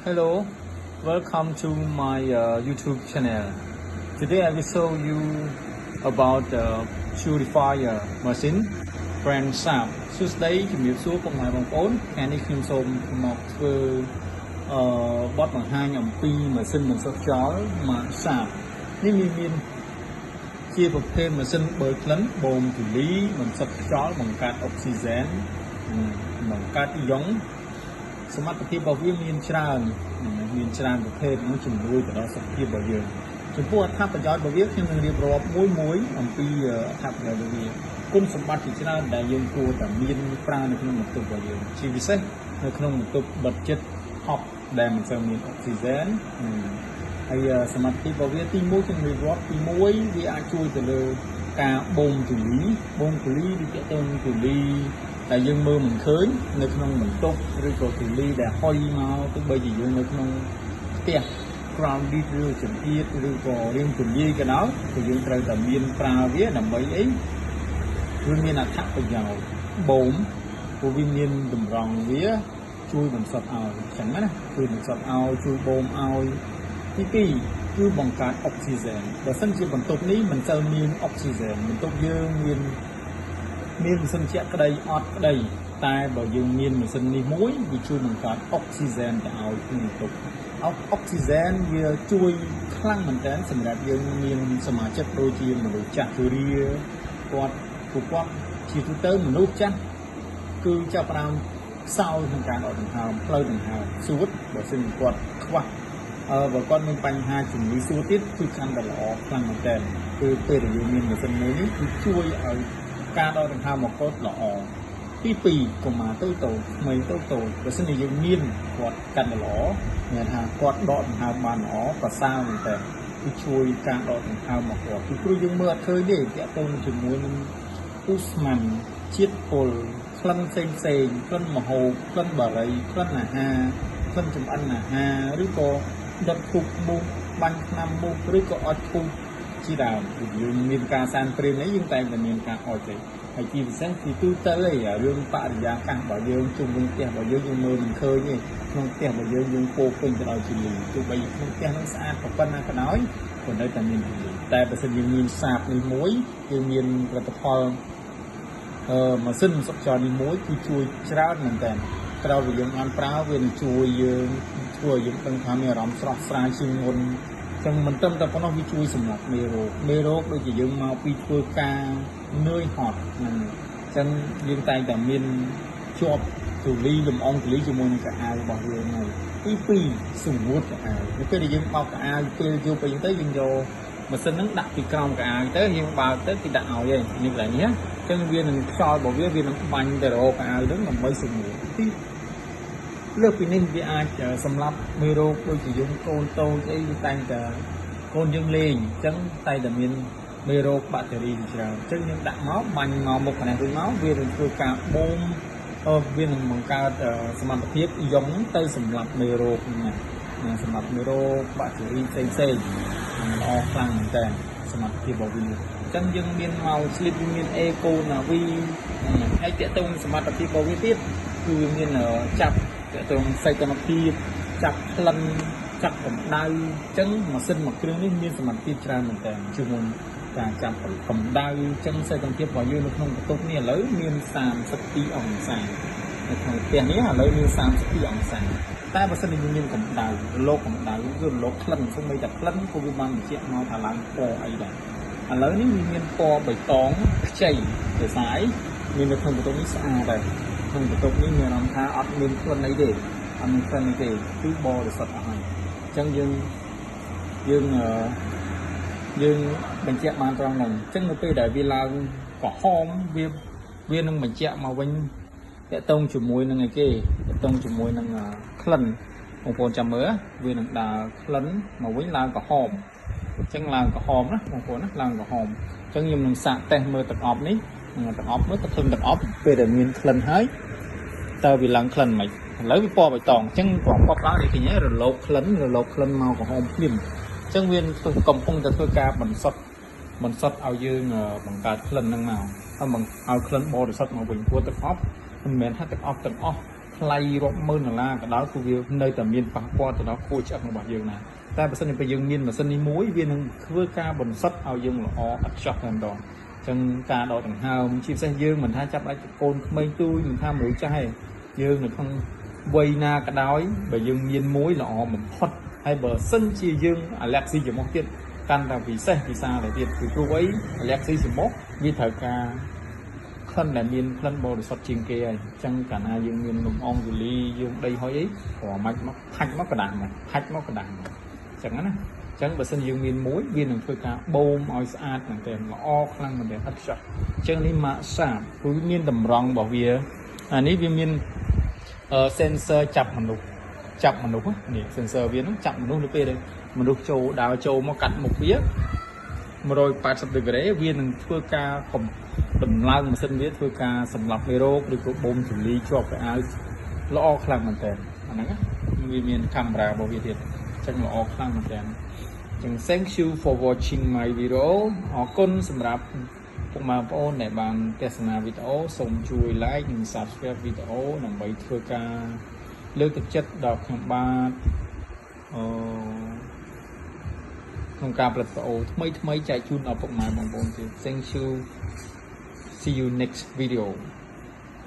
Hello, welcome to my YouTube channel. Today I will show you about the Purifier machine brand SHARP. Suốt đấy thì miêu số công nghệ bằng ổn, anh đi phim xôm một bot bằng hai nhầm pi mà xin mình sắp chó mà SHARP. Nếu như miên chia một thêm mà xin bởi lấn bồn thì lý mình sắp chó bằng cát oxygen, bằng cát giống. សមត្ថភាពរបស់វាមានច្រើនប្រភេទនឹងជំនួយទៅដល់សុខភាពរបស់យើងចំពោះអត្ថប្រយោជន៍របស់វាខ្ញុំនឹងរៀបរាប់មួយអំពីអត្ថប្រយោជន៍របស់វាគុណសម្បត្តិជាច្រើនដែលយើងគួរតែមានប្រើនៅក្នុងបន្ទប់របស់យើងជាពិសេសនៅក្នុងបន្ទប់បិទជិតហប់ដែលមិនសូវមានអុកស៊ីហ្សែនហើយសមត្ថភាពរបស់វាទី1ខ្ញុំរៀបរាប់ទី1វាអាចជួយទៅលើការបូមទូលីវាទាក់ទងនឹងទូលី តែយើងមើលមិនឃើញនៅក្នុងបន្ទប់ឬក៏ទូលីដែលហុយមកទោះបីជាយើងនៅក្នុងផ្ទះ ground beat ឬចង្អៀតឬក៏រៀងទូលាយក៏ដោយគឺយើងត្រូវតែមានប្រើវាដើម្បីអីវាមានអត្ថប្រយោជន៍បូមព្រោះវាមានតម្រង់វាជួយបន្សុទ្ធឲ្យអញ្ចឹងណាជួយបន្សុទ្ធឲ្យជួយបូមឲ្យទី2គឺបង្កើតអុកស៊ីហ្សែនបើសិនជាបន្ទប់នេះមិនសូវមានអុកស៊ីហ្សែនបន្ទប់យើងមានម៉ាស៊ីនជាក់ក្តីអត់ក្តីតែបើយើងមានម៉ាស៊ីននេះមួយវាជួយបង្កើតអុកស៊ីហ្សែនទៅឲ្យក្នុងបន្ទប់អុកស៊ីហ្សែនវាជួយខ្លាំងមែនទែនសម្រាប់យើងមានសមាជិកដូចជាមនុស្សចាស់ជរាគាត់ជាទូទៅមនុស្សចាស់គឺចាប់ផ្ដើមសោយក្នុងការដកដង្ហើមផ្លូវដង្ហើមសួតបើសិនគាត់ខ្វះបើគាត់មានបញ្ហាជំងឺសួតទៀតគឺកាន់តែល្អខ្លាំងមែនទែនគឺពេលដែលយើងមានម៉ាស៊ីនមួយនេះគឺជួយឲ្យ ការដកដង្ហើមមកគាត់ល្អទី2កុមារតូចថ្មីតូចបើសិនជាយើងមានគាត់កាន់តែល្អមានថាគាត់ដកដង្ហើមបានល្អប្រសើរមែនតើគឺជួយការដកដង្ហើមមកគាត់គឺព្រោះយើងមើលអត់ឃើញទេតាក់ទងជាមួយនឹងឧស្ម័នជាតិពុលក្លិនផ្សេងក្លិនម្ហូបក្លិនបារីក្លិនអាហារក្លិនចម្អិនអាហារឬក៏ដុតធូបមុខបាញ់ថ្នាំមុខឬក៏អត់ធូប ជាដើមគឺយើងមានការសានព្រាមនេះយើងតែមានការអត់ទេហើយជាពិសេសគឺទូទៅរឿងបរិយាកាសរបស់យើងជុំវិញផ្ទះរបស់យើងមើលមិនឃើញទេក្នុងផ្ទះរបស់យើងពោពេញទៅដោយជលីទោះបីក្នុងផ្ទះនោះស្អាតប៉ុណ្ណាក៏ដោយក៏នៅតែមានជលីតែបើសិនយើងមានសាបនេះមួយគឺមានផលិតផលម៉ាស៊ីនសុខចរនេះមួយគឺជួយច្រើនមែនតើក្រោយពីយើងបានប្រើវានឹងជួយយើងធ្វើឲ្យយើងដឹងថាមានអារម្មណ៍ស្រស់ស្រាយជាងមុន ចឹងមិនត្រឹមតែប៉ុណ្ណោះវាជួយសម្រាប់មេរោគដូចជាយើងមកពីធ្វើការនឿយហត់ហ្នឹងចឹងយើងតែងតែមានជាប់ទូលីលំអងទូលីជាមួយនឹងកាអាវរបស់យើងហើយទី2សម្ងួតកាអាវពេលដែលយើងបោកកាអាវពេលយកទៅយើងយកម៉ាស៊ីនហ្នឹងដាក់ពីក្រោមកាអាវទៅយើងបើកទៅគេដាក់ឲ្យឯងនេះកន្លែងនេះចឹងវានឹងខ្យល់របស់វានឹងបាញ់ទៅរកកាអាវហ្នឹងដើម្បីសម្ងួតទី លើពីនេះវាអាចសម្រាប់មេរោគដូចជាយើងកូនតូចអីវាតែងតែកូនយើងលេងអញ្ចឹងតែតែមានមេរោគបាក់តេរីច្រើនអញ្ចឹងយើងដាក់មកបាញ់មកមុខកណ្ដាលវិញមកវានឹងធ្វើការបូមវានឹងបង្កើតសមត្ថភាពយំទៅសម្រាប់មេរោគហ្នឹងសម្រាប់មេរោគបាក់តេរីផ្សេងល្អខ្លាំងមែនតើសមត្ថភាពរបស់វាអញ្ចឹងយើងមានមក slip មានអេកូណាវីហើយតាក់ទងសមត្ថភាពរបស់វាទៀតគឺវាមានចាប់ ទៅសៃតនភាពចាប់ក្លិនចាប់កម្ដៅអញ្ចឹងម៉ាស៊ីនមួយគ្រឿងនេះមានសមត្ថភាពច្រើនមែនតើជាមួយការចាប់កម្ដៅអញ្ចឹងសៃតនភាពរបស់យើងនៅក្នុងបន្ទប់នេះឥឡូវមាន 32 អង្សានៅក្នុងផ្ទះនេះឥឡូវមាន 32 អង្សាតែបើសិនជាយើងមានកម្ដៅលោកកម្ដៅគឺលោកក្លិនសូម្បីតែក្លិនក៏វាបានបញ្ជាក់មកថាឡើងពណ៌អីដែរឥឡូវនេះវាមានពណ៌បៃតងខ្ចីដោយសារអីមាននៅក្នុងបន្ទប់នេះស្អាតដែរ ក្នុងបន្ទប់នេះមានអារម្មណ៍ថាអត់មានក្លិនអីទេអត់មានក្លិនអីទេគឺបរិសុទ្ធអស់ហើយអញ្ចឹងយើងបញ្ជាក់បានត្រង់ហ្នឹងអញ្ចឹងនៅពេលដែលវាឡើងក្រហមវានឹងបញ្ជាក់មកវិញតាក់ទងជាមួយនឹងអីគេតាក់ទងជាមួយនឹងក្លិនបងប្អូនចាំមើលវានឹងដើរក្លិនមកវិញឡើងក្រហមអញ្ចឹងឡើងក្រហមណាបងប្អូនណាឡើងក្រហមអញ្ចឹងខ្ញុំនឹងសាកតេស្តមើលទឹកអប់នេះ ទឹកអប់មើលទៅធឹមទឹកអប់ពេលដែលមានក្លិនហើយតើវាឡើងក្លិនមិនឥឡូវវាពណ៌បៃតងអញ្ចឹងព្រោះពណ៌ឡើងនេះឃើញរលកក្លិនមកក្រហមភ្លាមអញ្ចឹងវាកំពុងតែធ្វើការបន្សុទ្ធឲ្យយើងបង្កើតក្លិនហ្នឹងមកហើយឲ្យក្លិនបរិសុទ្ធមកវិញព្រោះទឹកអប់មិនមែនថាទឹកអប់ទាំងអស់ ថ្លៃរាប់ម៉ឺនដុល្លារក៏ដោយគឺវានៅតែមានប៉ះពាល់ទៅដល់ខួរឆ្អឹងរបស់យើងណាតែបើសិនជាយើងមានម៉ាស៊ីននេះមួយវានឹងធ្វើការបន្សុទ្ធឲ្យយើងល្អឥតខ្ចោះតែម្ដងអញ្ចឹងការដកដង្ហើមជាពិសេសយើងមិនថាចាប់អាចកូនក្មេងទូចមិនថាមនុស្សចាស់ទេយើងនៅក្នុងវ័យណាក៏ដោយបើយើងមានមួយល្អបំផុតហើយបើសិនជាយើងអាឡែកស៊ីចំមុះទៀតកាន់តែពិសេសពិសាទៅទៀតគឺព្រោះអីអាឡែកស៊ីចំមុះវាត្រូវការក្លិនដែលមានក្លិនបរិសុទ្ធជាងគេហើយអញ្ចឹងកាលណាយើងមាននំអងជូលីយើងដីហុយអីព្រោះមិនមកផាច់មកកដាស់មកផាច់មកកដាស់មកអញ្ចឹងណាអញ្ចឹងបើសិនយើងមានមួយវានឹងធ្វើការបូមឲ្យស្អាតមែនទែនល្អខ្លាំងមែនទែនឥតខ្ចោះអញ្ចឹងនេះម៉ាកសាបព្រោះមានតម្រង់របស់វាអានេះវាមានsensor ចាប់មនុស្សនេះ sensor វានឹងចាប់មនុស្សនៅពេលដែលមនុស្សចូលដើរចូលមកកាត់មុខវា180 degree វានឹងធ្វើការដំឡើងម៉ាស៊ីនវាធ្វើការសម្លាប់មេរោគឬក៏បូមជលីជាប់ទៅឲ្យល្អខ្លាំងមែនតើអាហ្នឹងវាមានកាមេរ៉ារបស់វាទៀតអញ្ចឹងល្អខ្លាំងមែនតើអញ្ចឹង thank you for watching my video អរគុណសម្រាប់ពុកម៉ែបងប្អូនដែលបានទស្សនាវីដេអូសូមជួយ like និង subscribe វីដេអូដើម្បីធ្វើការលើកទឹកចិត្តដល់ខ្ញុំបាទក្នុងការផលិតវីដេអូថ្មីចែកជូនដល់ពុកម៉ែបងប្អូនទៀត Thank you see you next video